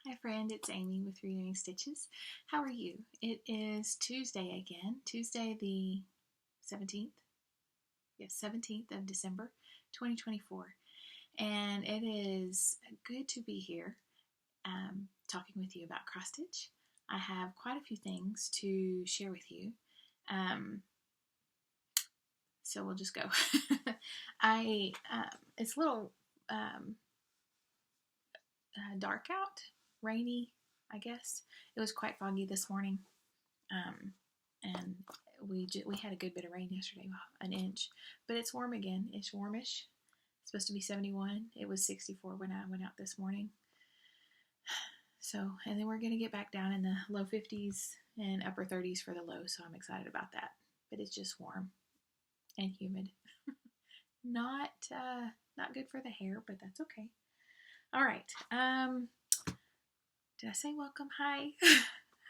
Hi friend, it's Amy with Renewing Stitches. How are you? It is Tuesday again, Tuesday the 17th. Yes, 17th of December, 2024. And it is good to be here talking with you about cross stitch. I have quite a few things to share with you. So we'll just go. It's a little dark out, rainy, I guess. It was quite foggy this morning, and we had a good bit of rain yesterday, an inch. But it's warm again. It's warmish. It's supposed to be 71. It was 64 when I went out this morning. So, and then we're going to get back down in the low 50s and upper 30s for the low, so I'm excited about that. But it's just warm and humid. Not good for the hair, but that's okay. All right. Did I say welcome? Hi.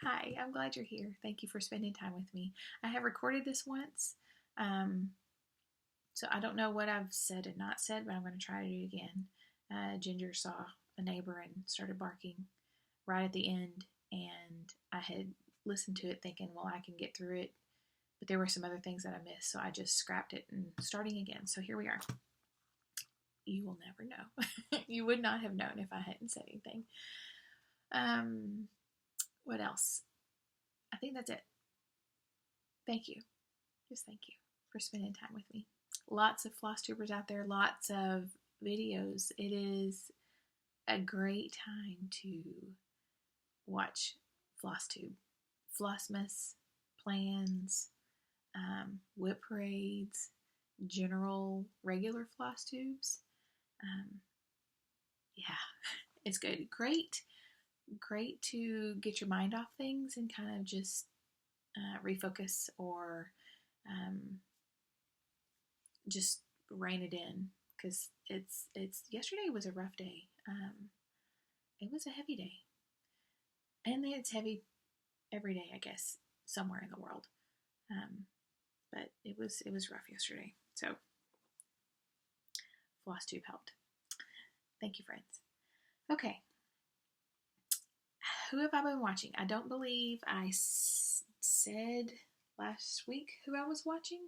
Hi, I'm glad you're here. Thank you for spending time with me. I have recorded this once, so I don't know what I've said and not said, but I'm going to try to do it again. Ginger saw a neighbor and started barking right at the end, and I had listened to it thinking, well, I can get through it, but there were some other things that I missed, so I just scrapped it and starting again. So here we are. You will never know. You would not have known if I hadn't said anything. What else? I think that's it. Thank you. Just thank you for spending time with me. Lots of Flosstubers out there, lots of videos. It is a great time to watch Flosstube. Flossmas, plans, whip parades, general, regular Flosstubes. Yeah, it's good. Great to get your mind off things and kind of just refocus or just rein it in, because it's yesterday was a rough day. It was a heavy day, and it's heavy every day, I guess, somewhere in the world. But it was rough yesterday. So Flosstube helped. Thank you, friends. Okay. Who have I been watching? I don't believe I said last week who I was watching.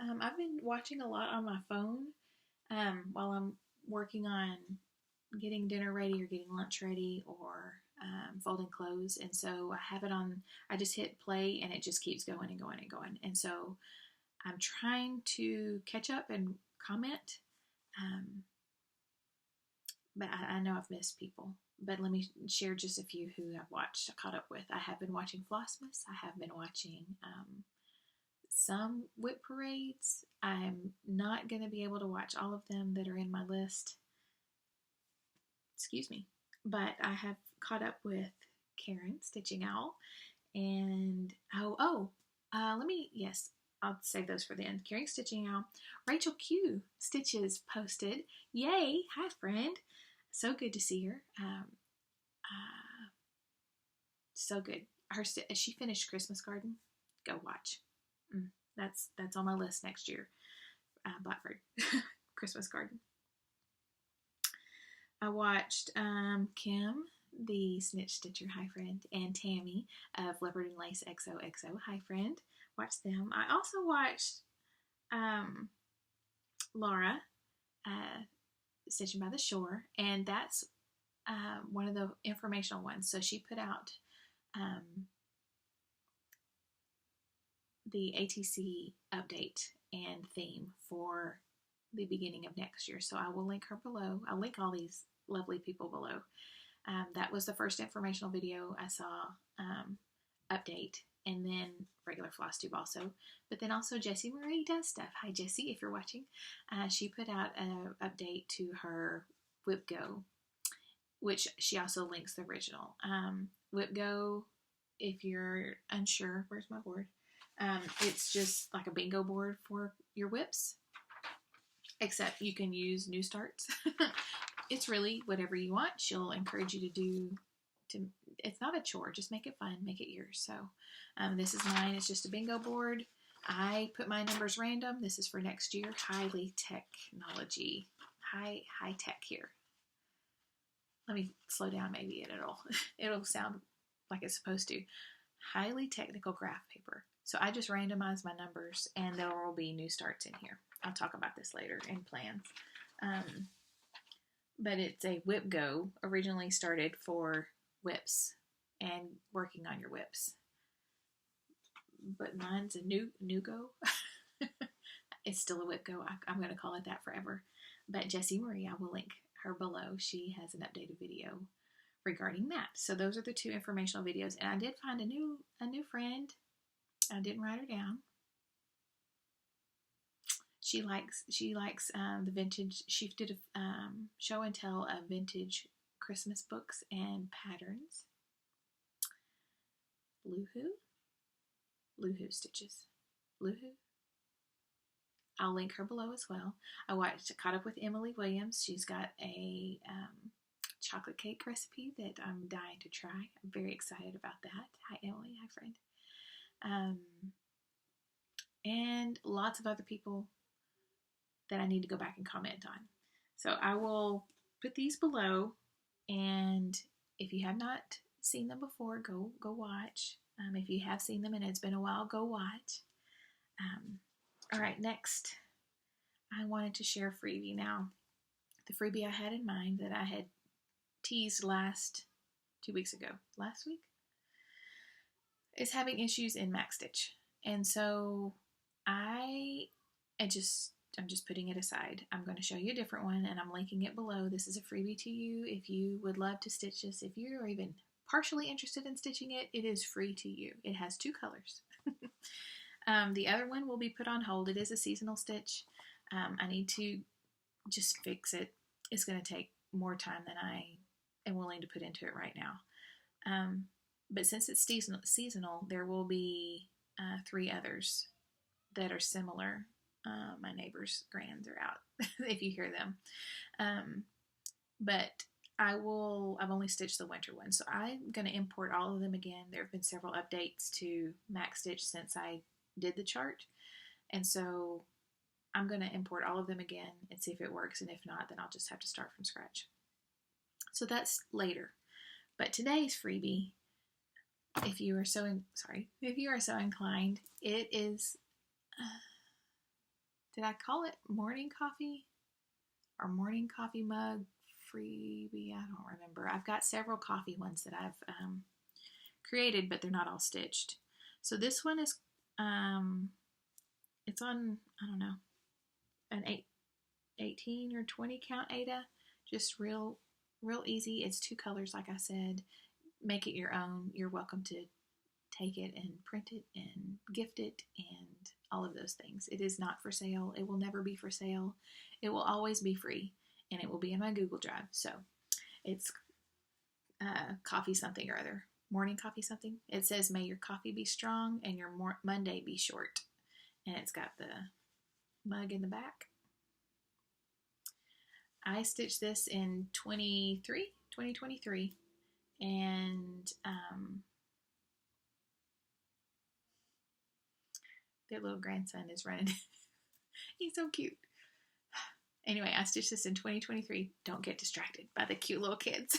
I've been watching a lot on my phone while I'm working on getting dinner ready or getting lunch ready or folding clothes. And so I have it on, I just hit play and it just keeps going and going and going. And so I'm trying to catch up and comment. But I know I've missed people. But let me share just a few who I've watched, caught up with. I have been watching Flossmas. I have been watching some whip parades. I'm not going to be able to watch all of them that are in my list. Excuse me. But I have caught up with Karen, Stitching Owl. And, I'll save those for the end. Karen, Stitching Owl. Rachel Q. Stitches posted. Yay. Hi, friend. So good to see her. So good. She finished Christmas Garden. Go watch. That's on my list next year. Blackbird. Christmas Garden. I watched Kim, the Snitch Stitcher. Hi, friend. And Tammi of Leopard and Lace XOXO. Hi, friend. Watched them. I also watched Laura, Stitching by the Shore, and that's one of the informational ones. So she put out the ATC update and theme for the beginning of next year. So I will link her below. I'll link all these lovely people below. That was the first informational video I saw, update, and then regular Flosstube also. But then also Jessie Marie does stuff. Hi Jessie, if you're watching. She put out an update to her Whip Go, which she also links the original. Whip Go, if you're unsure, where's my board? It's just like a bingo board for your whips, except you can use new starts. It's really whatever you want. She'll encourage you to do. It's not a chore. Just make it fun. Make it yours. So this is mine. It's just a bingo board. I put my numbers random. This is for next year. Highly technology. High tech here. let me slow down maybe and it'll sound like it's supposed to. Highly technical graph paper. So I just randomized my numbers and there will be new starts in here. I'll talk about this later in plans. But it's a whip go, originally started for whips and working on your whips. But mine's a new go. It's still a whip go. I'm going to call it that forever. But Jessie Marie, I will link her below. She has an updated video regarding that. So those are the two informational videos. And I did find a new friend. I didn't write her down. She likes the vintage. She did a show and tell of vintage Christmas books and patterns. Luhu stitches. Luhu. I'll link her below as well. I caught up with Emily Williams. She's got a chocolate cake recipe that I'm dying to try. I'm very excited about that. Hi, Emily. Hi, friend. And lots of other people that I need to go back and comment on. So I will put these below, and if you have not seen them before, go watch. If you have seen them and it's been a while, go watch. All right, next, I wanted to share a freebie. Now, the freebie I had in mind that I had teased 2 weeks ago, last week, is having issues in Max Stitch. And so I'm just putting it aside. I'm going to show you a different one, and I'm linking it below. This is a freebie to you. If you would love to stitch this, if you're even partially interested in stitching it, it is free to you. It has 2 colors. The other one will be put on hold. It is a seasonal stitch. I need to just fix it. It's going to take more time than I am willing to put into it right now. But since it's seasonal, there will be 3 others that are similar. My neighbor's grands are out if you hear them. But I've only stitched the winter one. So I'm going to import all of them again. There have been several updates to Max Stitch since I did the chart. And so I'm going to import all of them again and see if it works. And if not, then I'll just have to start from scratch. So that's later. But today's freebie, if you are so inclined, it is, did I call it morning coffee or morning coffee mug freebie? I don't remember. I've got several coffee ones that I've created, but they're not all stitched. So this one is, it's on, I don't know, an 18 or 20 count Ada. Just real easy. It's 2 colors, like I said. Make it your own. You're welcome to take it and print it and gift it and all of those things. It is not for sale. It will never be for sale. It will always be free, and it will be in my Google Drive. So it's coffee something or other. Morning coffee something. It says, may your coffee be strong and your Monday be short. And it's got the mug in the back. I stitched this in 2023. And their little grandson is running. He's so cute. Anyway, I stitched this in 2023. Don't get distracted by the cute little kids.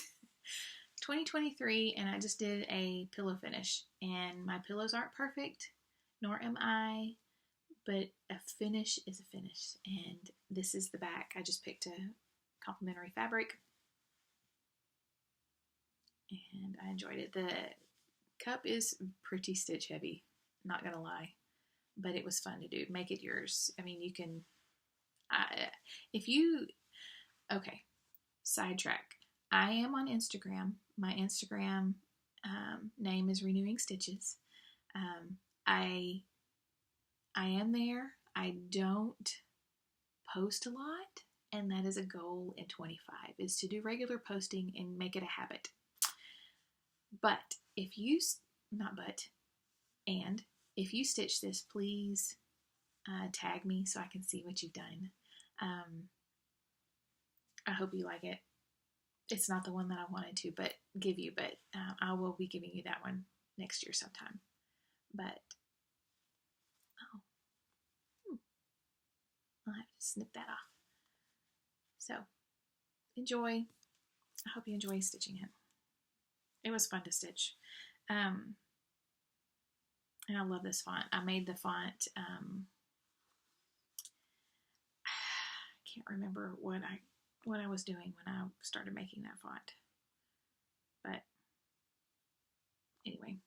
2023, and I just did a pillow finish. And my pillows aren't perfect, nor am I, but a finish is a finish. And this is the back. I just picked a complimentary fabric. And I enjoyed it. The cup is pretty stitch heavy, not gonna lie, but it was fun to do. Make it yours. I mean, you can, okay, sidetrack. I am on Instagram. My Instagram name is Renewing Stitches. I am there. I don't post a lot, and that is a goal in 25, is to do regular posting and make it a habit. But if you, if you stitch this, please tag me so I can see what you've done. I hope you like it. It's not the one that I wanted to give you, but I will be giving you that one next year sometime. But, I'll have to snip that off. So, enjoy. I hope you enjoy stitching it. It was fun to stitch. And I love this font. I made the font, I can't remember what I was doing when I started making that font. But anyway,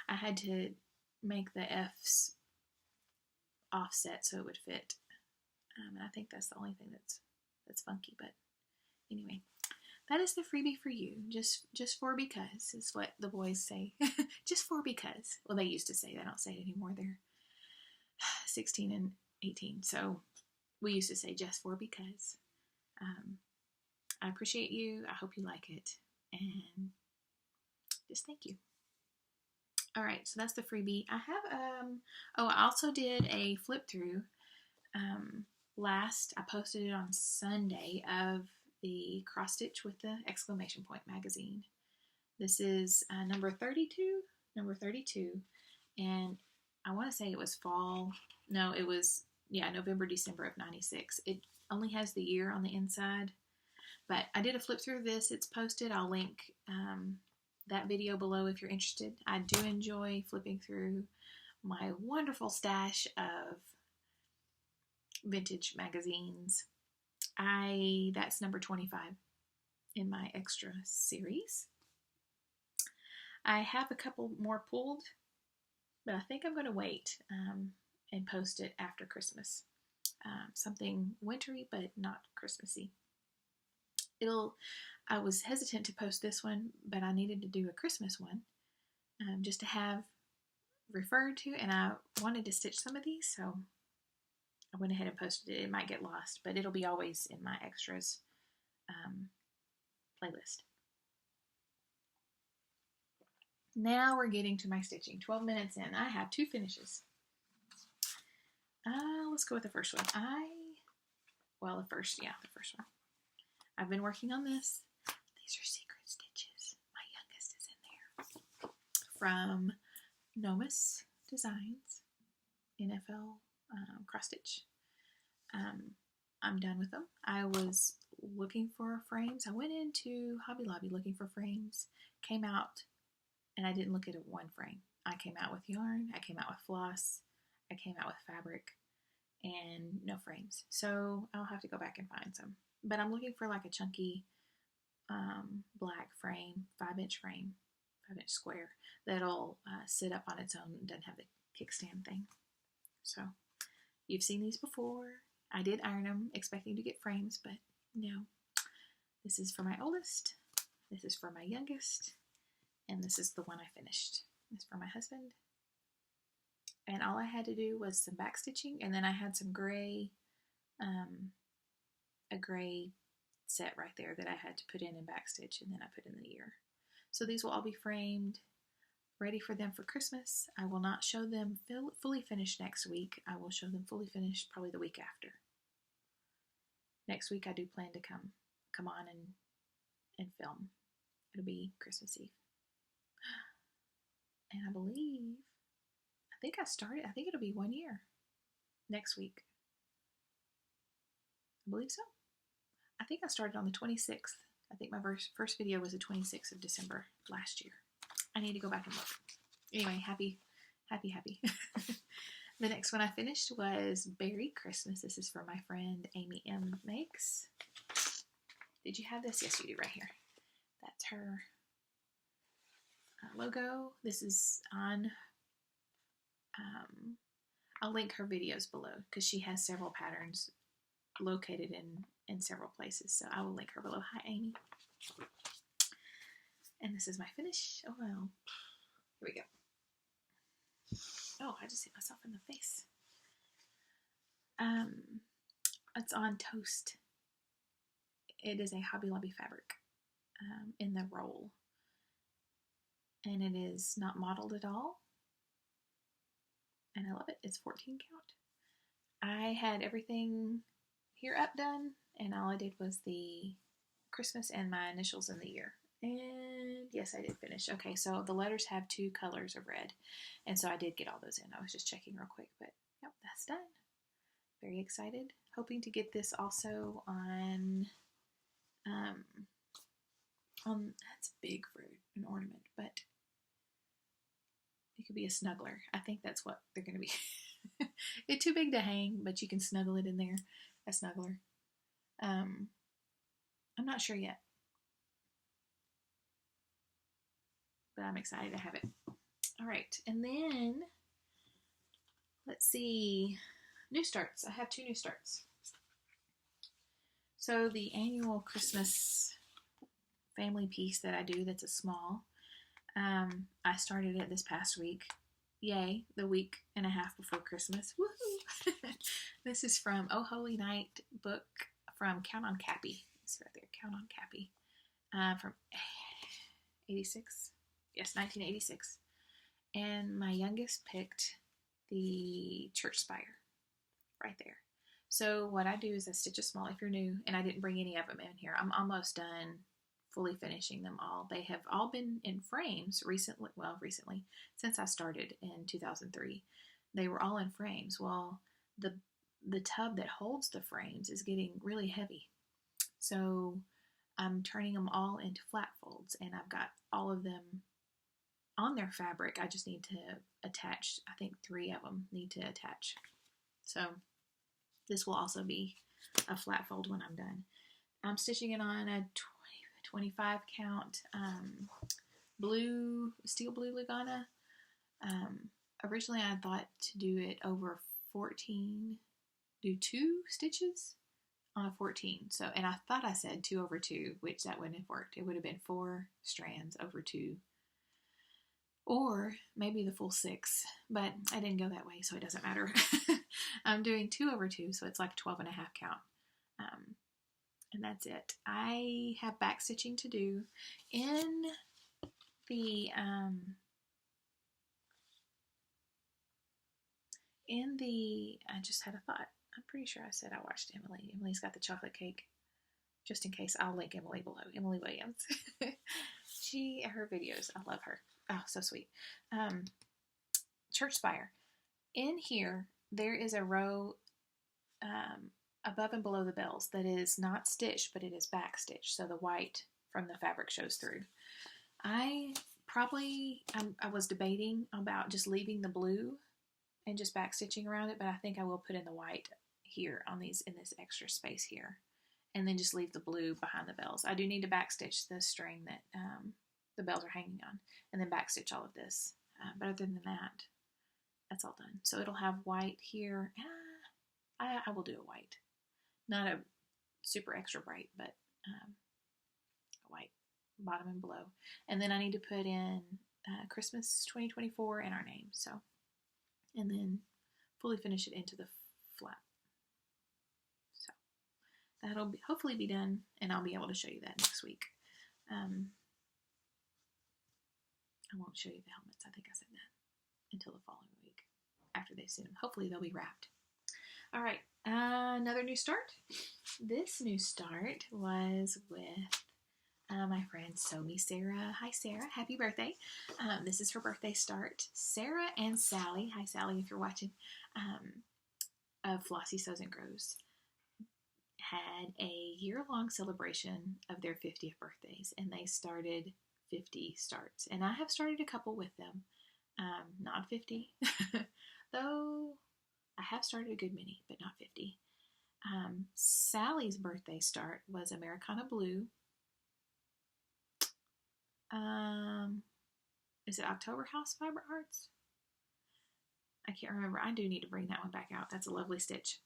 I had to make the F's offset so it would fit. And I think that's the only thing that's funky. But anyway, that is the freebie for you. Just for because is what the boys say. Just for because. Well, they used to say. They don't say it anymore. They're 16 and 18. So we used to say just for because. I appreciate you. I hope you like it. And just thank you. All right, so that's the freebie. I have, I also did a flip through I posted it on Sunday of the cross stitch with the exclamation point magazine. This is number 32, and I want to say it was fall. No, it was, November, December of 96. It only has the year on the inside, but I did a flip through this. It's posted. I'll link that video below if you're interested. I do enjoy flipping through my wonderful stash of vintage magazines. That's number 25 in my extra series. I have a couple more pulled, but I think I'm going to wait and post it after Christmas. Something wintry, but not Christmassy. I was hesitant to post this one, but I needed to do a Christmas one just to have referred to, and I wanted to stitch some of these, so I went ahead and posted it. It might get lost, but it'll be always in my extras playlist. Now we're getting to my stitching. 12 minutes in. I have 2 finishes. Let's go with the first one. The first one. I've been working on this. These are secret stitches. My youngest is in there. From Nomis Designs, NFL cross stitch. I'm done with them. I was looking for frames. I went into Hobby Lobby looking for frames. Came out, and I didn't look at one frame. I came out with yarn. I came out with floss. I came out with fabric, and no frames. So I'll have to go back and find some. But I'm looking for like a chunky black frame, 5-inch frame, 5-inch square that'll sit up on its own and doesn't have the kickstand thing. So you've seen these before. I did iron them, expecting to get frames, but no. This is for my oldest. This is for my youngest. And this is the one I finished. This is for my husband. And all I had to do was some back stitching, and then I had some gray, a gray set right there that I had to put in and back stitch, and then I put in the ear. So these will all be framed, ready for them for Christmas. I will not show them fully finished next week. I will show them fully finished probably the week after. Next week I do plan to come on and film. It'll be Christmas Eve. And I think it'll be 1 year next week. I believe so. I think I started on the 26th. I think my first video was the 26th of December last year. I need to go back and look. Anyway, happy. The next one I finished was Beary Christmas. This is for my friend Amy M. Makes. Did you have this? Yes, you do, right here. That's her logo. This is on, I'll link her videos below because she has several patterns located in several places. So I will link her below. Hi, Amy. And this is my finish. Oh, well. Here we go. Oh, I just hit myself in the face. It's on Toast. It is a Hobby Lobby fabric in the roll. And it is not modeled at all. And I love it. It's 14 count. I had everything here up done, and all I did was the Christmas and my initials in the year. And yes, I did finish. Okay, so the letters have 2 colors of red, and so I did get all those in. I was just checking real quick, but yep, that's done. Very excited. Hoping to get this also on That's big for an ornament, but it could be a snuggler. I think that's what they're going to be. It's too big to hang, but you can snuggle it in there. A snuggler. I'm not sure yet, but I'm excited to have it. All right, and then let's see, new starts. I have 2 new starts. So the annual Christmas family piece that I do, that's a small. I started it this past week. Yay, the week and a half before Christmas. Woohoo! This is from Oh Holy Night book from Kount on Kappie. It's right there, Kount on Kappie. From 86. Yes, 1986. And my youngest picked the church spire right there. So what I do is I stitch a small if you're new, and I didn't bring any of them in here. I'm almost done fully finishing them all. They have all been in frames recently, since I started in 2003. They were all in frames. Well, the tub that holds the frames is getting really heavy. So I'm turning them all into flat folds, and I've got all of them on their fabric. I just need to attach, I think 3 of them need to attach. So this will also be a flat fold when I'm done. I'm stitching it on a 25 count steel blue Lugana. Originally I thought to do it over 14, do 2 stitches on a 14. So, and I thought I said 2 over 2, which that wouldn't have worked. It would have been 4 strands over 2, or maybe the full 6, but I didn't go that way, so it doesn't matter. I'm doing 2 over 2, so it's like 12 and a half count. And that's it. I have back stitching to do in the I just had a thought. I'm pretty sure I said I watched Emily. Emily's got the chocolate cake. Just in case, I'll link Emily below. Emily Williams. Her videos, I love her. Oh, so sweet. Church spire. In here, there is a row above and below the bells that is not stitched, but it is back stitched, so the white from the fabric shows through. I was debating about just leaving the blue and just back stitching around it, but I think I will put in the white here on these, in this extra space here, and then just leave the blue behind the bells. I do need to back stitch the string that the bells are hanging on, and then back stitch all of this. But other than that, that's all done. So it'll have white here. I will do a white. Not a super extra bright, but a white bottom and below. And then I need to put in Christmas 2024 and our name. So, and then fully finish it into the flat. So that'll hopefully be done, and I'll be able to show you that next week. I won't show you the helmets. I think I said that until the following week after they send them. Hopefully they'll be wrapped. All right, another new start. This new start was with my friend Somi Sarah. Hi, Sarah. Happy birthday. This is her birthday start. Sarah and Sally, hi, Sally, if you're watching, of Flossie Sews and Grows, had a year-long celebration of their 50th birthdays, and they started 50 starts. And I have started a couple with them. Not 50, though I have started a good many, but not 50. Sally's birthday start was Americana Blue. Is it October House Fiber Arts? I can't remember. I do need to bring that one back out. That's a lovely stitch.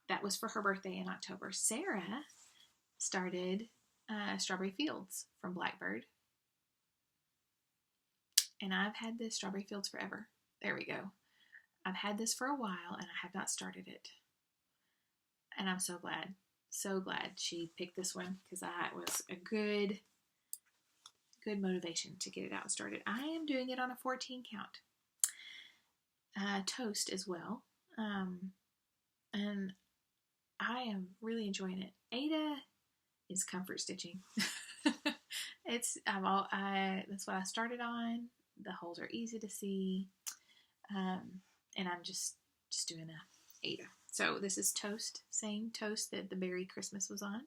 That was for her birthday in October. Sarah started Strawberry Fields from Blackbird. And I've had this Strawberry Fields forever. There we go. I've had this for a while, and I have not started it. And I'm so glad she picked this one, because that was a good motivation to get it out and started. I am doing it on a 14 count. Toast as well. And I am really enjoying it. Ada is comfort stitching. That's what I started on. The holes are easy to see. And I'm just doing a Ada. So this is Toast, same Toast that the Beary Christmas was on.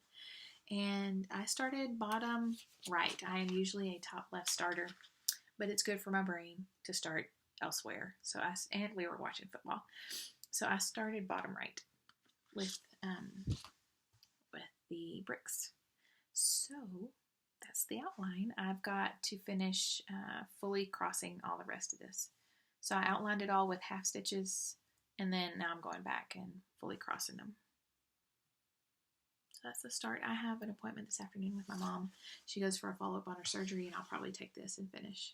And I started bottom right. I am usually a top left starter, but it's good for my brain to start elsewhere. And we were watching football. So I started bottom right with the bricks. So that's the outline. I've got to finish fully crossing all the rest of this. So I outlined it all with half stitches, and then now I'm going back and fully crossing them. So that's the start. I have an appointment this afternoon with my mom. She goes for a follow-up on her surgery, and I'll probably take this and finish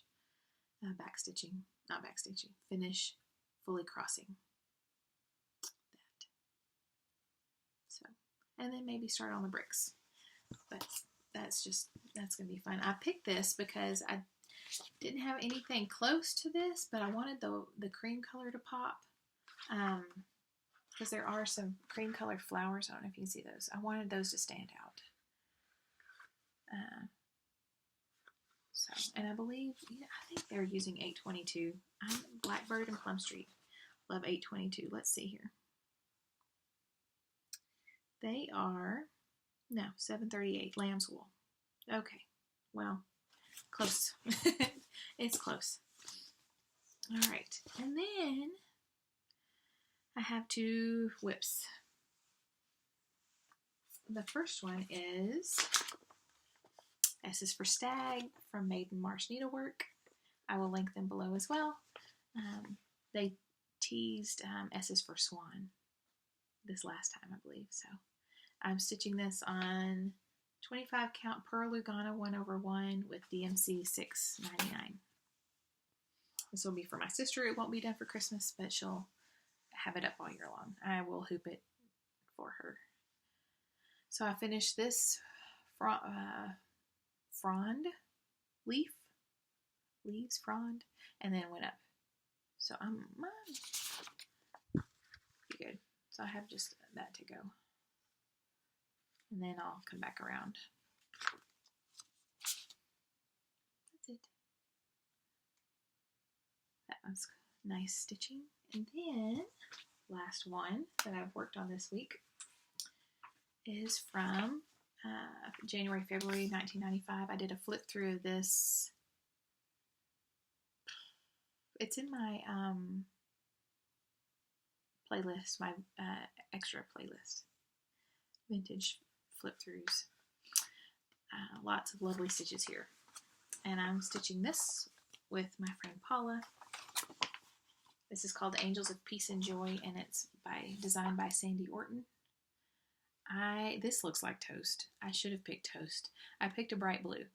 finish fully crossing that. So, and then maybe start on the bricks. But that's going to be fun. I picked this because I didn't have anything close to this, but I wanted the cream color to pop. Because there are some cream colored flowers. I don't know if you can see those. I wanted those to stand out. And I believe, I think they're using 822. Blackbird and Plum Street love 822. Let's see here. They are, no, 738 lamb's wool. Okay, well, close. It's close. All right, and then I have 2 whips. The first one is S is for Stag from Maiden Marsh Needlework. I will link them below as well. They teased S is for Swan this last time, I believe. So I'm stitching this on 25 count per Lugana 1/1 with DMC 6.99. This will be for my sister. It won't be done for Christmas, but she'll have it up all year long. I will hoop it for her. So I finished this frond, leaves, frond, and then went up. So I'm pretty good. So I have just that to go. And then I'll come back around. That's it. That was nice stitching. And then, last one that I've worked on this week is from January, February 1995. I did a flip through of this. It's in my playlist, my extra playlist. Vintage flip throughs. Lots of lovely stitches here. And I'm stitching this with my friend Paula. This is called Angels of Peace and Joy, and it's designed by Sandy Orton. This looks like toast. I should have picked toast. I picked a bright blue,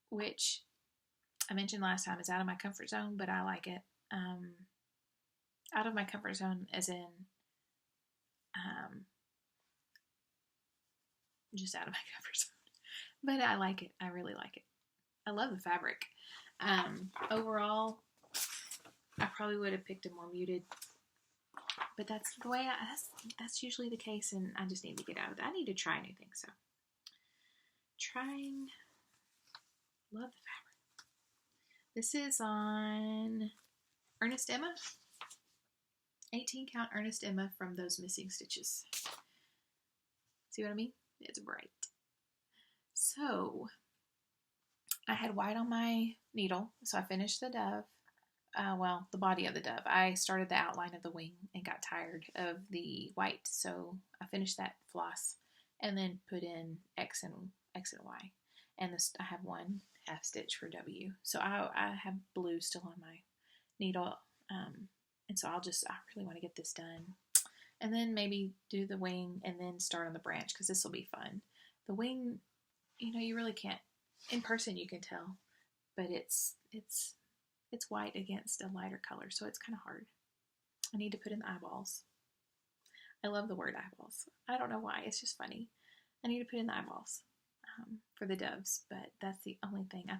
which I mentioned last time is out of my comfort zone, but I like it. Out of my comfort zone as in just out of my comfort zone. But I like it. I really like it. I love the fabric. Overall, I probably would have picked a more muted, but that's the way that's usually the case, and I just need to get out of that. I need to try new things. So, love the fabric. This is on Ernest Emma, 18 count Ernest Emma from those missing stitches. See what I mean? It's bright. So, I had white on my needle, so I finished the dove. The body of the dove. I started the outline of the wing and got tired of the white, so I finished that floss and then put in X and Y. And I have 1 half stitch for W. So I have blue still on my needle, and so I really want to get this done. And then maybe do the wing and then start on the branch, because this will be fun. The wing, you really can't, in person you can tell, but it's white against a lighter color, so it's kind of hard. I need to put in the eyeballs. I love the word eyeballs. I don't know why, it's just funny. I need to put in the eyeballs for the doves, but that's the only thing. I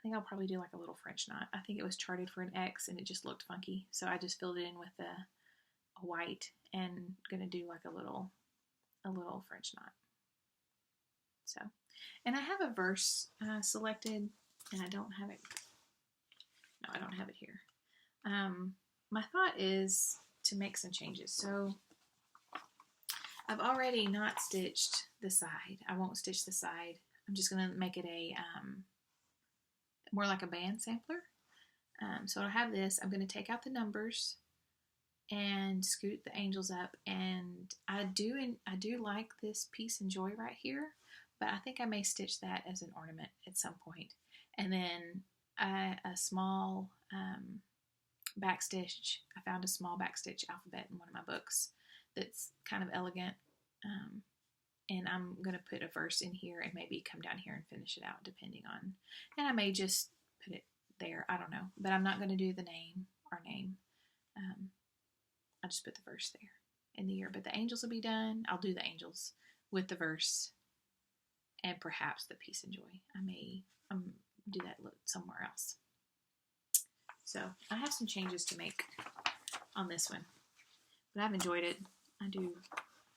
think I'll probably do like a little French knot. I think it was charted for an X and it just looked funky, so I just filled it in with a white and gonna do like a little French knot. So, and I have a verse selected, and I don't have it. No, I don't have it here. My thought is to make some changes. So I've already not stitched the side. I won't stitch the side. I'm just going to make it a more like a band sampler. So I'll have this. I'm going to take out the numbers and scoot the angels up, and I do like this peace and joy right here, but I think I may stitch that as an ornament at some point. And then a small backstitch. I found a small backstitch alphabet in one of my books that's kind of elegant, and I'm going to put a verse in here and maybe come down here and finish it out depending on, and I may just put it there, I don't know, but I'm not going to do the name. I'll just put the verse there in the year, but the angels will be done. I'll do the angels with the verse and perhaps the peace and joy. I may do that somewhere else. So I have some changes to make on this one, but I've enjoyed it. I do,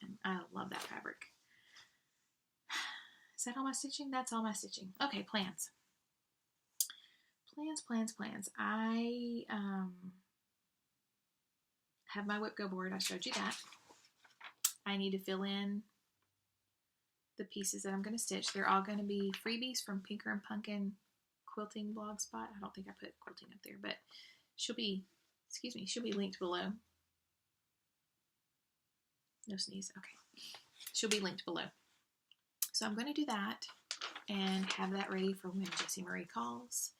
and I love that fabric. Is that all my stitching? That's all my stitching. Okay, plans. Plans. I have my whip go board. I showed you that. I need to fill in the pieces that I'm going to stitch. They're all going to be freebies from Pinker and Pumpkin quilting blog spot. I don't think I put quilting up there, but she'll be linked below. No sneeze. Okay. She'll be linked below. So I'm going to do that and have that ready for when Jessie Marie calls.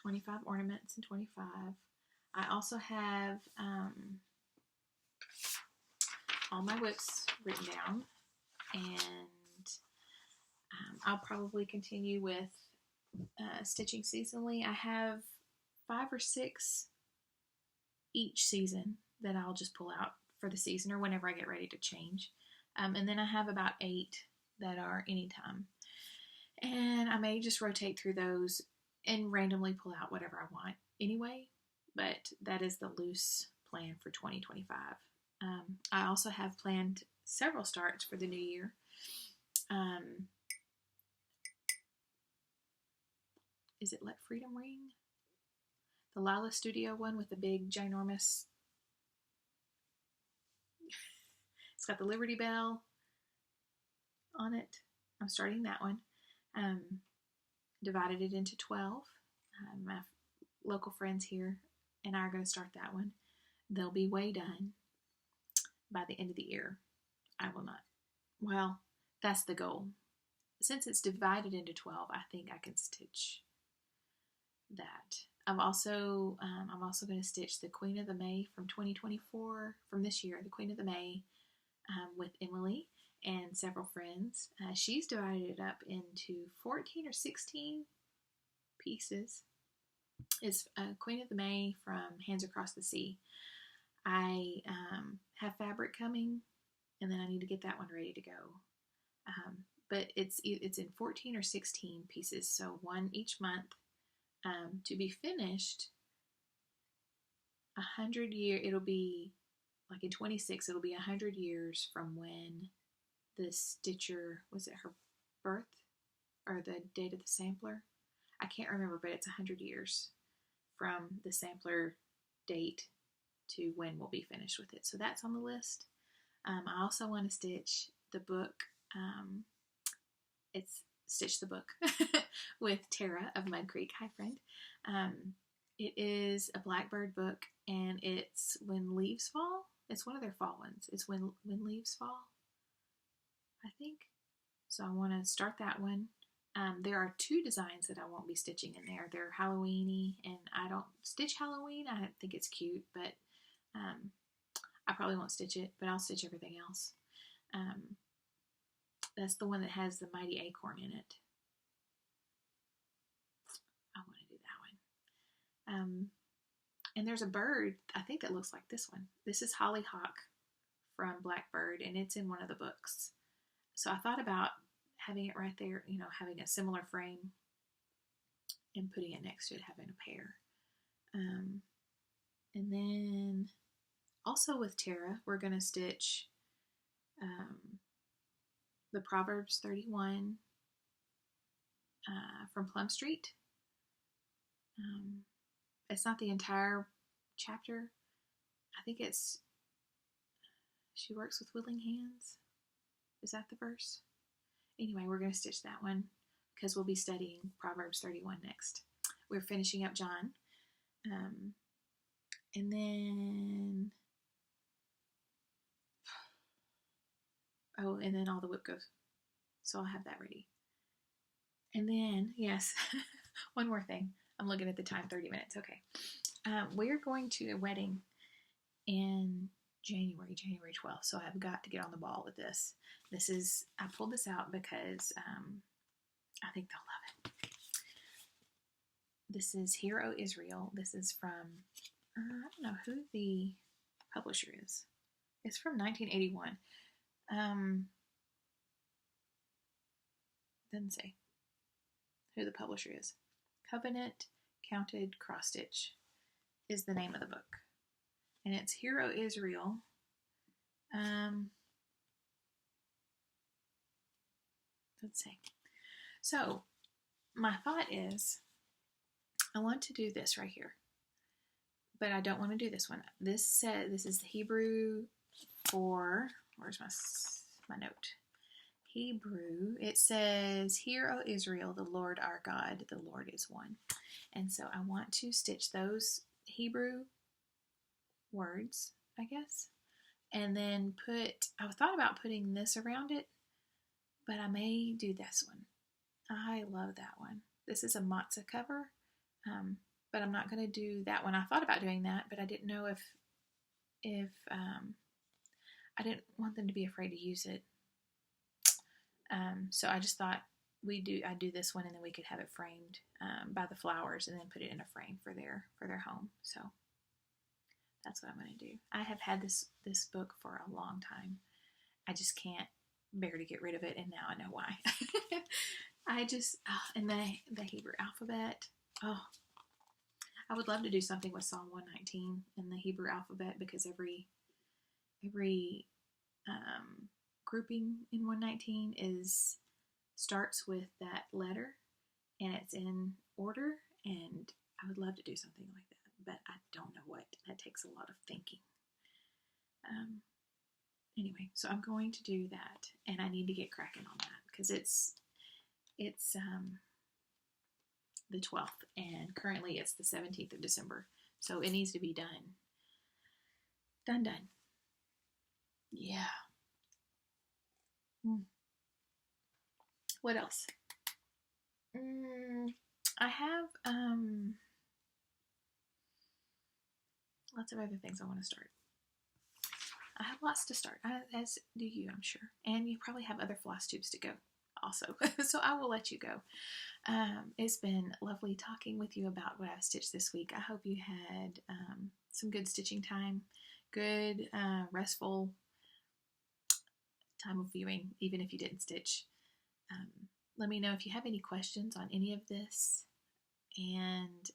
25 ornaments and 25. I also have all my whips written down, and I'll probably continue with stitching seasonally. I have 5 or 6 each season that I'll just pull out for the season or whenever I get ready to change. And then I have about 8 that are anytime. And I may just rotate through those and randomly pull out whatever I want anyway, but that is the loose plan for 2025. I also have planned several starts for the new year. Is it Let Freedom Ring? The Lila Studio one with the big ginormous, it's got the Liberty Bell on it. I'm starting that one. Divided it into 12. My local friends here and I are going to start that one. They'll be way done by the end of the year. I will not. Well, that's the goal. Since it's divided into 12, I think I can stitch that. I'm also going to stitch the Queen of the May from 2024, from this year, the Queen of the May, with Emily and several friends. She's divided it up into 14 or 16 pieces. It's Queen of the May from Hands Across the Sea. I have fabric coming, and then I need to get that one ready to go. But it's in 14 or 16 pieces, so one each month. To be finished, 100 years, it'll be, like in 26, it'll be 100 years from when the stitcher, was it her birth or the date of the sampler? I can't remember, but it's 100 years from the sampler date to when we'll be finished with it. So that's on the list. I also want to stitch the book. It's Stitch the Book with Tara of Mud Creek. Hi, friend. It is a Blackbird book, and it's When Leaves Fall. It's one of their fall ones. It's When Leaves Fall, I think. So I want to start that one. There are 2 designs that I won't be stitching in there. They're Halloween-y, and I don't stitch Halloween. I think it's cute, but I probably won't stitch it, but I'll stitch everything else. That's the one that has the Mighty Acorn in it. I want to do that one. And there's a bird, I think that looks like this one. This is Hollyhock from Blackbird, and it's in one of the books. So I thought about having it right there, you know, having a similar frame and putting it next to it, having a pair. And then also with Tara, we're going to stitch the Proverbs 31 from Plum Street. It's not the entire chapter. I think it's, She works with willing hands. Is that the verse? Anyway, we're going to stitch that one because we'll be studying Proverbs 31 next. We're finishing up John. And then, and then all the whip goes. So I'll have that ready. And then, yes, one more thing. I'm looking at the time, 30 minutes. Okay. We're going to a wedding in January 12th. So I've got to get on the ball with this. I pulled this out because I think they'll love it. This is Hear O Israel. This is from, I don't know who the publisher is. It's from 1981. Doesn't say who the publisher is. Covenant Counted Cross Stitch is the name of the book. And it's Hear O Israel. Let's see. So, my thought is, I want to do this right here. But I don't want to do this one. This is the Hebrew for, where's my note? Hebrew. It says, Hear, O Israel, the Lord our God, the Lord is one. And so I want to stitch those Hebrew words, I guess. And then I thought about putting this around it, but I may do this one. I love that one. This is a matzah cover, but I'm not going to do that one. I thought about doing that, but I didn't know if I didn't want them to be afraid to use it. So I just thought I'd do this one, and then we could have it framed by the flowers, and then put it in a frame for their home. So that's what I'm going to do. I have had this book for a long time. I just can't bear to get rid of it, and now I know why. And the Hebrew alphabet. Oh, I would love to do something with Psalm 119 in the Hebrew alphabet, because every grouping in 119 starts with that letter, and it's in order, and I would love to do something like that, but I don't know what. That takes a lot of thinking. Anyway, so I'm going to do that, and I need to get cracking on that, because it's the 12th, and currently it's the 17th of December, so it needs to be done. Done. Yeah. What else? I have lots of other things I want to start. I have lots to start, as do you, I'm sure. And you probably have other Flosstubes to go also. So I will let you go. It's been lovely talking with you about what I've stitched this week. I hope you had some good stitching time, good restful time of viewing, even if you didn't stitch. Let me know if you have any questions on any of this, and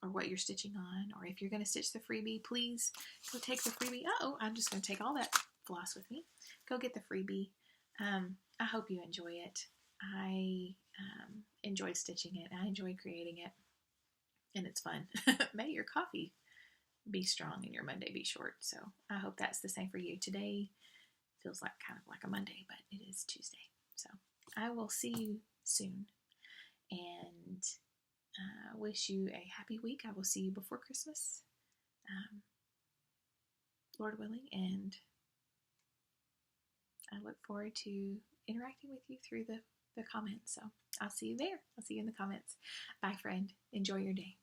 or what you're stitching on, or if you're going to stitch the freebie, please go take the freebie. I'm just going to take all that floss with me. Go get the freebie. I hope you enjoy it. I enjoyed stitching it. I enjoyed creating it, and it's fun. May your coffee be strong and your Monday be short. So I hope that's the same for you. Today feels kind of like a Monday, but it is Tuesday. So I will see you soon, and wish you a happy week. I will see you before Christmas, Lord willing, and I look forward to interacting with you through the comments. So I'll see you there. I'll see you in the comments. Bye, friend. Enjoy your day.